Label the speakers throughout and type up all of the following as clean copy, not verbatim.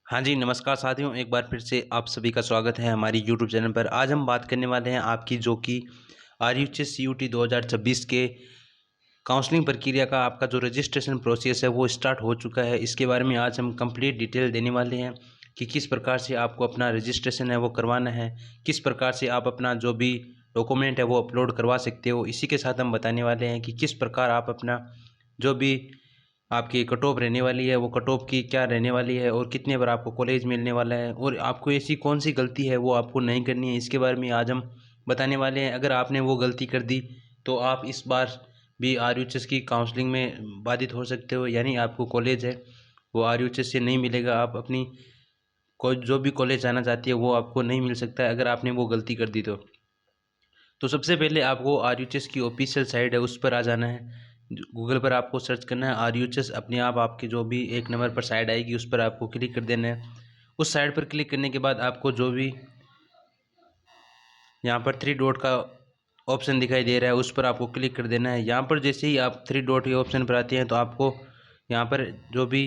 Speaker 1: हाँ जी, नमस्कार साथियों, एक बार फिर से आप सभी का स्वागत है हमारी यूट्यूब चैनल पर। आज हम बात करने वाले हैं आपकी जो कि आरयूएच सीयूटी 2026 के काउंसलिंग प्रक्रिया का आपका जो रजिस्ट्रेशन प्रोसेस है वो स्टार्ट हो चुका है। इसके बारे में आज हम कंप्लीट डिटेल देने वाले हैं कि किस प्रकार से आपको अपना रजिस्ट्रेशन है वो करवाना है, किस प्रकार से आप अपना जो भी डॉक्यूमेंट है वो अपलोड करवा सकते हो। इसी के साथ हम बताने वाले हैं कि किस प्रकार आप अपना जो भी आपकी कट ऑफ रहने वाली है वो कट ऑफ की क्या रहने वाली है और कितने बार आपको कॉलेज मिलने वाला है और आपको ऐसी कौन सी गलती है वो आपको नहीं करनी है। इसके बारे में आज हम बताने वाले हैं। अगर आपने वो गलती कर दी तो आप इस बार भी आरयूएच की काउंसलिंग में बाधित हो सकते हो, यानी आपको कॉलेज है वो आरयूएच से नहीं मिलेगा। आप अपनी कोई जो भी कॉलेज जाना चाहती है वो आपको नहीं मिल सकता है अगर आपने वो गलती कर दी तो सबसे पहले आपको आरयूएच की ऑफिशियल साइट है उस पर आ जाना है। गूगल पर आपको सर्च करना है आरयूएच, अपने आप आपकी जो भी एक नंबर पर साइट आएगी उस पर आपको क्लिक कर देना है। उस साइट पर क्लिक करने के बाद आपको जो भी यहाँ पर थ्री डॉट का ऑप्शन दिखाई दे रहा है उस पर आपको क्लिक कर देना है। यहाँ पर जैसे ही आप थ्री डॉट के ऑप्शन पर आते हैं तो आपको यहाँ पर जो भी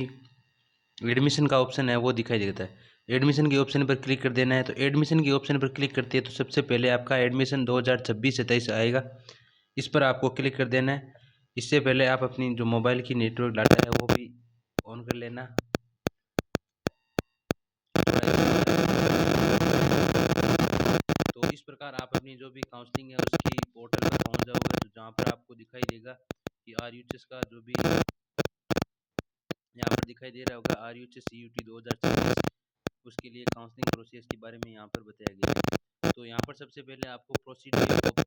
Speaker 1: एडमिशन का ऑप्शन है वो दिखाई देता है। एडमिशन के ऑप्शन पर क्लिक कर देना है। तो एडमिशन के ऑप्शन पर क्लिक करते हैं तो सबसे पहले आपका एडमिशन 2026-27 आएगा, इस पर आपको क्लिक कर देना है। इससे पहले आप अपनी जो मोबाइल की नेटवर्क डाटा है वो भी ऑन कर लेना। तो इस प्रकार आप अपनी जो भी काउंसलिंग है उसकी पोर्टल पर पहुंच जाओगे, तो जहाँ पर आपको दिखाई देगा कि आरयूएच का जो भी यहाँ पर दिखाई दे रहा होगा आरयूएच सीयूटी 2026, उसके लिए काउंसलिंग प्रोसेस के बारे में यहाँ पर बताया गया है। तो यहाँ पर सबसे पहले आपको प्रोसीड्यूर पर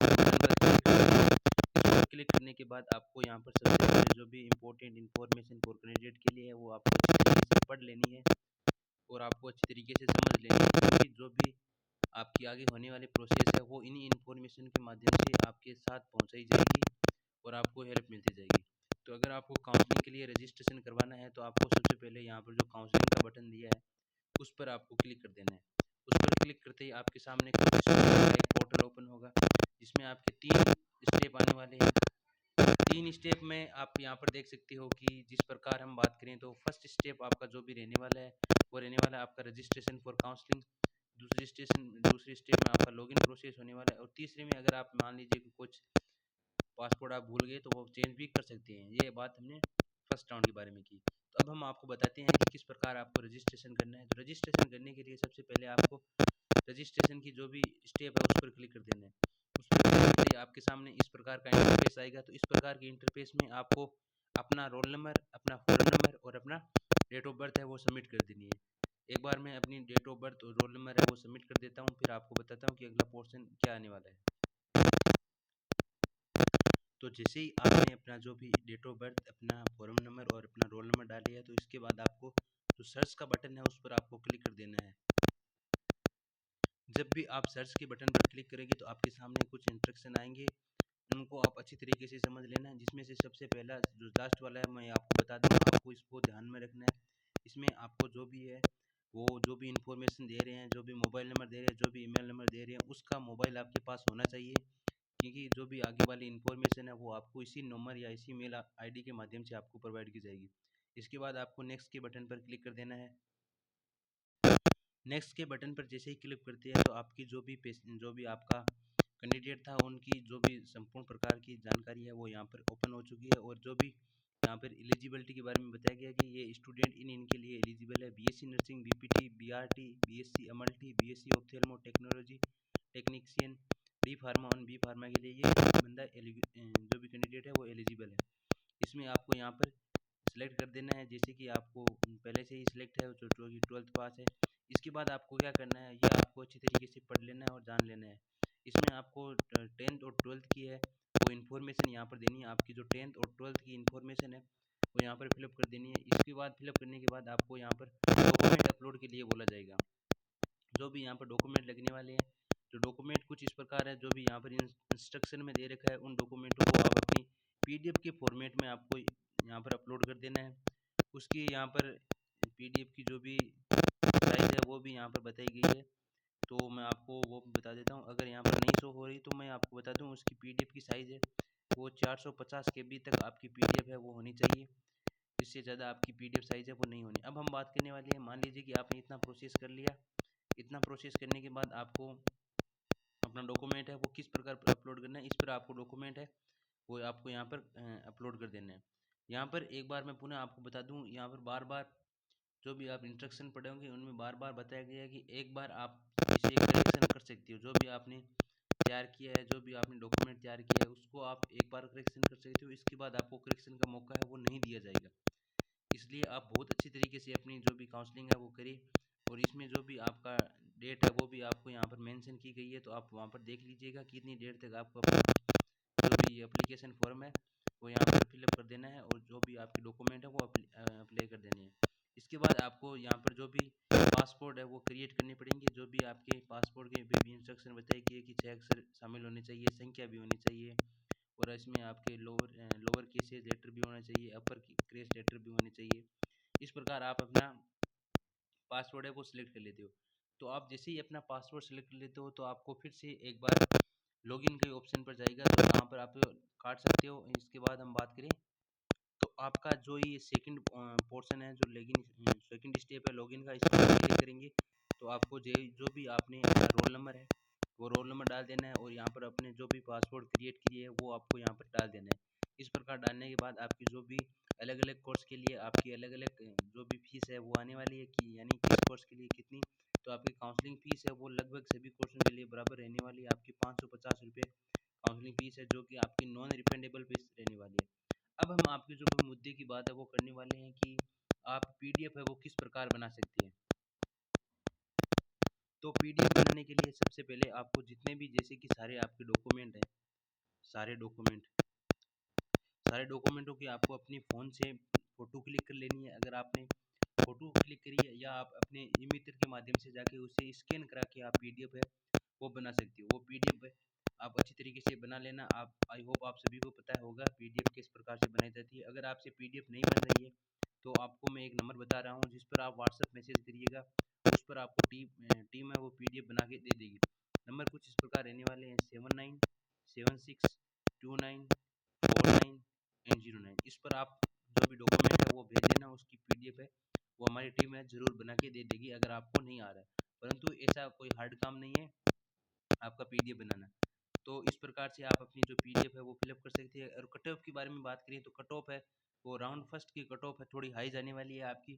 Speaker 1: क्लिक करने के बाद आपको यहाँ पर सबसे पहले जो भी इम्पोर्टेंट इन्फॉर्मेशन फॉर कैंडिडेट के लिए है वो आपको अच्छी तरीके से पढ़ लेनी है और आपको अच्छी तरीके से समझ लेनी है, क्योंकि जो भी आपकी आगे होने वाली प्रोसेस है वो इन्हीं इन्फॉर्मेशन के माध्यम से आपके साथ पहुँचाई जाएगी और आपको हेल्प मिलती जाएगी। तो अगर आपको काउंसलिंग के लिए रजिस्ट्रेशन करवाना है तो आपको सबसे पहले यहाँ पर जो काउंसलिंग का बटन दिया है उस पर आपको क्लिक कर देना है। उस पर क्लिक करते ही आपके सामने एक पोर्टल ओपन होगा जिसमें आपके 3 स्टेप आने वाले हैं। 3 स्टेप में आप यहाँ पर देख सकते हो कि जिस प्रकार हम बात करें तो फर्स्ट स्टेप आपका जो भी रहने वाला है वो रहने वाला है आपका रजिस्ट्रेशन फॉर काउंसलिंग। दूसरी स्टेप में आपका लॉगिन प्रोसेस होने वाला है और तीसरे में अगर आप मान लीजिए कि कुछ पासपोर्ट आप भूल गए तो वो चेंज भी कर सकते हैं। ये बात हमने फर्स्ट राउंड के बारे में की। तो अब हम आपको बताते हैं कि किस प्रकार आपको रजिस्ट्रेशन करना है। तो रजिस्ट्रेशन करने के लिए सबसे पहले आपको रजिस्ट्रेशन की जो भी स्टेप है उस पर क्लिक कर देना है। उस पर क्लिक करते ही आपके सामने इस प्रकार का इंटरफेस आएगा। तो इस प्रकार के इंटरफेस में आपको अपना रोल नंबर, अपना फ़ोन नंबर और अपना डेट ऑफ बर्थ है वो सबमिट कर देनी है। एक बार मैं अपनी डेट ऑफ बर्थ और रोल नंबर है वो सबमिट कर देता हूँ, फिर आपको बताता हूँ कि अगला पोर्शन क्या आने वाला है। तो जैसे ही आपने अपना जो भी डेट ऑफ बर्थ, अपना फ़ोन नंबर और अपना रोल नंबर डाल लिया तो इसके बाद आपको जो सर्च का बटन है उस पर आपको क्लिक कर देना है। जब भी आप सर्च के बटन पर क्लिक करेंगे तो आपके सामने कुछ इंस्ट्रक्शन आएंगे, उनको आप अच्छी तरीके से समझ लेना है। जिसमें से सबसे पहला जो लास्ट वाला है मैं आपको बता दूँ, आपको इसको ध्यान में रखना है। इसमें आपको जो भी है वो जो भी इंफॉर्मेशन दे रहे हैं, जो भी मोबाइल नंबर दे रहे हैं, जो भी ईमेल नंबर दे रहे हैं, उसका मोबाइल आपके पास होना चाहिए, क्योंकि जो भी आगे वाली इन्फॉर्मेशन है वो आपको इसी नंबर या इसी मेल आईडी के माध्यम से आपको प्रोवाइड की जाएगी। इसके बाद आपको नेक्स्ट के बटन पर क्लिक कर देना है। नेक्स्ट के बटन पर जैसे ही क्लिक करते हैं तो आपकी जो भी आपका कैंडिडेट था उनकी जो भी संपूर्ण प्रकार की जानकारी है वो यहाँ पर ओपन हो चुकी है। और जो भी यहाँ पर एलिजिबिलिटी के बारे में बताया गया कि ये स्टूडेंट इनके लिए एलिजिबल है। BSc nursing, BPT, BRT, BSc अमल्टी, BSc ophthalmo technology technician, D pharma और बी फार्मा के लिए ये बंदा जो भी कैंडिडेट है वो एलिजिबल है। इसमें आपको यहाँ पर सिलेक्ट कर देना है, जैसे कि आपको पहले से ही सिलेक्ट है जो 12th पास है। इसके बाद आपको क्या करना है, ये आपको अच्छी तरीके से पढ़ लेना है और जान लेना है। इसमें आपको 10th और 12th की है वो इन्फॉर्मेशन यहाँ पर देनी है। आपकी जो 10th और 12th की इन्फॉर्मेशन है वो यहाँ पर फिलअप कर देनी है। इसके बाद फिलअप करने के बाद आपको यहाँ पर डॉक्यूमेंट अपलोड के लिए बोला जाएगा। जो भी यहाँ पर डॉक्यूमेंट लगने वाले हैं, जो डॉक्यूमेंट कुछ इस प्रकार है जो भी यहाँ पर इंस्ट्रक्शन में दे रखा है, उन डॉक्यूमेंटों को आप अपनी पीडीएफ के फॉर्मेट में आपको यहाँ पर अपलोड कर देना है। उसकी यहाँ पर पीडीएफ की जो भी साइज़ है वो भी यहाँ पर बताई गई है, तो मैं आपको वो बता देता हूँ। अगर यहाँ पर नहीं शो हो रही तो मैं आपको बता दूँ, उसकी पीडीएफ की साइज़ है वो 450 KB तक आपकी पीडीएफ है वो होनी चाहिए। इससे ज़्यादा आपकी PDF साइज़ है वो नहीं होनी। अब हम बात करने वाले हैं, मान लीजिए कि आपने इतना प्रोसेस कर लिया। इतना प्रोसेस करने के बाद आपको अपना डॉक्यूमेंट है वो किस प्रकार अपलोड करना है, इस पर आपको डॉक्यूमेंट है वो आपको यहाँ पर अपलोड कर देना है। यहाँ पर एक बार मैं पुनः आपको बता दूँ, यहाँ पर बार बार जो भी आप इंस्ट्रक्शन पढ़े होंगे उनमें बार बार बताया गया है कि एक बार आप इसे करेक्शन कर सकते हो। जो भी आपने तैयार किया है, जो भी आपने डॉक्यूमेंट तैयार किया है, उसको आप एक बार करेक्शन कर सकते हो। इसके बाद आपको करेक्शन का मौका है वो नहीं दिया जाएगा। इसलिए आप बहुत अच्छी तरीके से अपनी जो भी काउंसलिंग है वो करिए। और इसमें जो भी आपका डेट है वो भी आपको यहाँ पर मेंशन की गई है, तो आप वहाँ पर देख लीजिएगा कितनी डेट तक आपको अपना जो भी एप्लीकेशन फॉर्म है वो यहाँ पर फिलअप कर देना है, और जो भी आपके डॉक्यूमेंट है वो अप्लाई कर देने हैं। इसके बाद आपको यहाँ पर जो भी पासपोर्ट है वो क्रिएट करने पड़ेंगे। जो भी आपके पासपोर्ट के भी इंस्ट्रक्शन बताई गई है कि 6 अक्षर शामिल होने चाहिए, संख्या भी होनी चाहिए, और इसमें आपके लोअर केसेस लेटर भी होना चाहिए, अपर केस लेटर भी होने चाहिए। इस प्रकार आप अपना पासवर्ड है वो सिलेक्ट कर लेते हो। तो आप जैसे ही अपना पासवर्ड सिलेक्ट कर लेते हो तो आपको फिर से एक बार लॉगिन के ऑप्शन पर जाएगा, तो यहाँ पर आप काट सकते हो। इसके बाद हम बात करें तो आपका जो ये सेकंड पोर्शन है, जो लॉगिन सेकंड स्टेप है लॉगिन का, इस पर क्लिक करेंगे तो आपको जो भी आपने अपना रोल नंबर है वो रोल नंबर डाल देना है, और यहाँ पर अपने जो भी पासवर्ड क्रिएट किए है वो आपको यहाँ पर डाल देना है। इस प्रकार डालने के बाद आपकी जो भी अलग अलग कोर्स के लिए आपकी अलग अलग जो भी फीस है वो आने वाली है, कि यानी किस कोर्स के लिए कितनी। तो आपकी काउंसलिंग फीस है वो लगभग सभी कोर्सों के लिए बराबर रहने वाली है। आपकी 550 रुपये काउंसलिंग फीस है, जो कि आपकी नॉन रिफंडेबल फीस रहने वाली है। अब हम आपके जो मुद्दे की बात है वो करने वाले हैं कि आप PDF है वो किस प्रकार बना सकते हैं। तो PDF बनाने के लिए सबसे पहले आपको जितने भी जैसे कि सारे आपके डॉक्यूमेंट हैं, सारे डॉक्यूमेंट सारे डॉक्यूमेंटों की आपको अपनी फ़ोन से फ़ोटो क्लिक कर लेनी है। अगर आपने फ़ोटो क्लिक करी है, या आप अपने ई-मित्र के माध्यम से जाके उसे स्कैन करा के आप PDF है वो बना सकते हो। वो PDF है आप अच्छी तरीके से बना लेना। आप आई होप आप सभी को पता होगा PDF किस प्रकार से बनाई जाती है। अगर आपसे PDF नहीं बन रही है तो आपको मैं एक नंबर बता रहा हूँ जिस पर आप व्हाट्सएप मैसेज करिएगा, उस पर आपको टीम है वो PDF बना के दे देगी। नंबर कुछ इस प्रकार रहने वाले हैं 7976294909। इस पर आप जो भी डॉक्यूमेंट है वो भेज देना, उसकी PDF है वो हमारी टीम है ज़रूर बना के दे देगी अगर आपको नहीं आ रहा है। परंतु ऐसा कोई हार्ड काम नहीं है आपका PDF बनाना। तो इस प्रकार से आप अपनी जो PDF है वो फिलअप कर सकते हैं। और कट ऑफ के बारे में बात करें तो कट ऑफ है वो राउंड फर्स्ट की कट ऑफ है थोड़ी हाई जाने वाली है आपकी।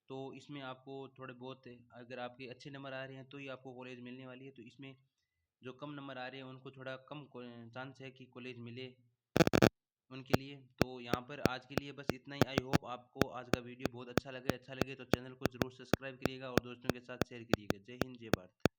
Speaker 1: तो इसमें आपको थोड़े बहुत अगर आपके अच्छे नंबर आ रहे हैं तो ही आपको कॉलेज मिलने वाली है। तो इसमें जो कम नंबर आ रहे हैं उनको थोड़ा कम चांस है कि कॉलेज मिले उनके लिए। तो यहाँ पर आज के लिए बस इतना ही। आई होप आपको आज का वीडियो बहुत अच्छा लगे तो चैनल को ज़रूर सब्सक्राइब करिएगा और दोस्तों के साथ शेयर करिएगा। जय हिंद, जय भारत।